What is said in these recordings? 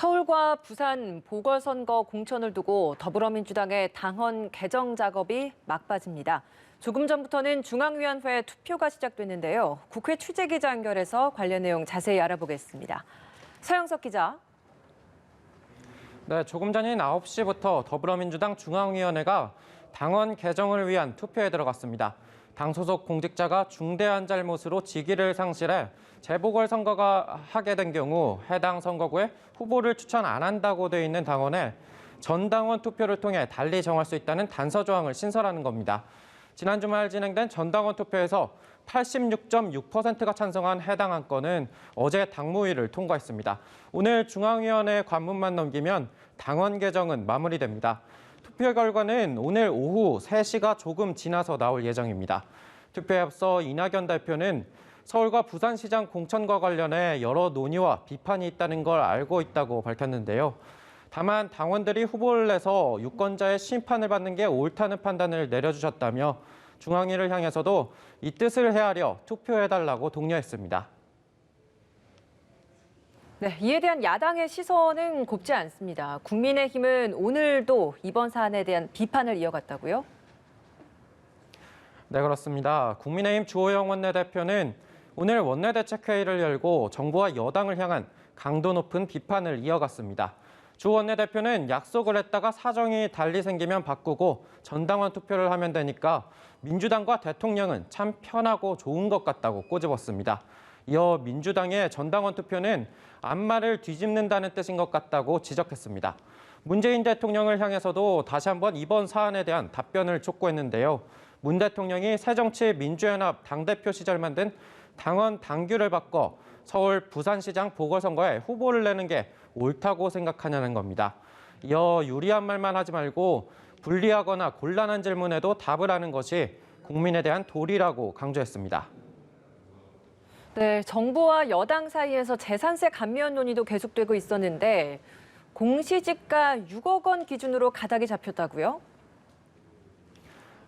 서울과 부산 보궐선거 공천을 두고 더불어민주당의 당헌 개정 작업이 막바지입니다. 조금 전부터는 중앙위원회 투표가 시작됐는데요. 국회 취재기자 연결해서 관련 내용 자세히 알아보겠습니다. 서영석 기자. 네, 조금 전인 9시부터 더불어민주당 중앙위원회가 당헌 개정을 위한 투표에 들어갔습니다. 당 소속 공직자가 중대한 잘못으로 직위를 상실해 재보궐선거가 하게 된 경우 해당 선거구에 후보를 추천 안 한다고 돼 있는 당원에 전당원 투표를 통해 달리 정할 수 있다는 단서 조항을 신설하는 겁니다. 지난 주말 진행된 전당원 투표에서 86.6%가 찬성한 해당 안건은 어제 당무위를 통과했습니다. 오늘 중앙위원회 관문만 넘기면 당헌 개정은 마무리됩니다. 투표 결과는 오늘 오후 3시가 조금 지나서 나올 예정입니다. 투표에 앞서 이낙연 대표는 서울과 부산시장 공천과 관련해 여러 논의와 비판이 있다는 걸 알고 있다고 밝혔는데요. 다만 당원들이 후보를 내서 유권자의 심판을 받는 게 옳다는 판단을 내려주셨다며 중앙위를 향해서도 이 뜻을 헤아려 투표해달라고 독려했습니다. 네, 이에 대한 야당의 시선은 곱지 않습니다. 국민의힘은 오늘도 이번 사안에 대한 비판을 이어갔다고요? 네, 그렇습니다. 국민의힘 주호영 원내대표는 오늘 원내대책회의를 열고 정부와 여당을 향한 강도 높은 비판을 이어갔습니다. 주 원내대표는 약속을 했다가 사정이 달리 생기면 바꾸고 전당원 투표를 하면 되니까 민주당과 대통령은 참 편하고 좋은 것 같다고 꼬집었습니다. 이어 민주당의 전당원 투표는 앞말을 뒤집는다는 뜻인 것 같다고 지적했습니다. 문재인 대통령을 향해서도 다시 한번 이번 사안에 대한 답변을 촉구했는데요. 문 대통령이 새정치민주연합 당대표 시절 만든 당원 당규를 바꿔 서울 부산시장 보궐선거에 후보를 내는 게 옳다고 생각하냐는 겁니다. 이어 유리한 말만 하지 말고 불리하거나 곤란한 질문에도 답을 하는 것이 국민에 대한 도리라고 강조했습니다. 네, 정부와 여당 사이에서 재산세 감면 논의도 계속되고 있었는데 공시지가 6억 원 기준으로 가닥이 잡혔다고요?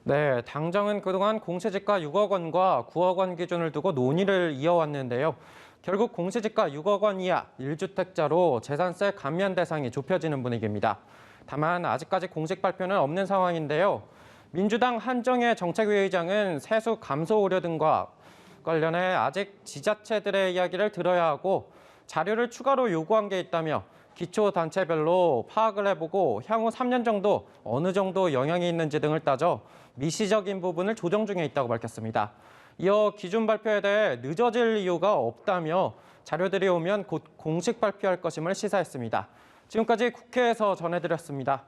네, 당정은 그동안 공시지가 6억 원과 9억 원 기준을 두고 논의를 이어왔는데요. 결국 공시지가 6억 원 이하 1주택자로 재산세 감면 대상이 좁혀지는 분위기입니다. 다만 아직까지 공식 발표는 없는 상황인데요. 민주당 한정혜 정책위의장은 세수 감소 우려 등과 관련해 아직 지자체들의 이야기를 들어야 하고 자료를 추가로 요구한 게 있다며 기초단체별로 파악을 해보고 향후 3년 정도 어느 정도 영향이 있는지 등을 따져 미시적인 부분을 조정 중에 있다고 밝혔습니다. 이어 기준 발표에 대해 늦어질 이유가 없다며 자료들이 오면 곧 공식 발표할 것임을 시사했습니다. 지금까지 국회에서 전해드렸습니다.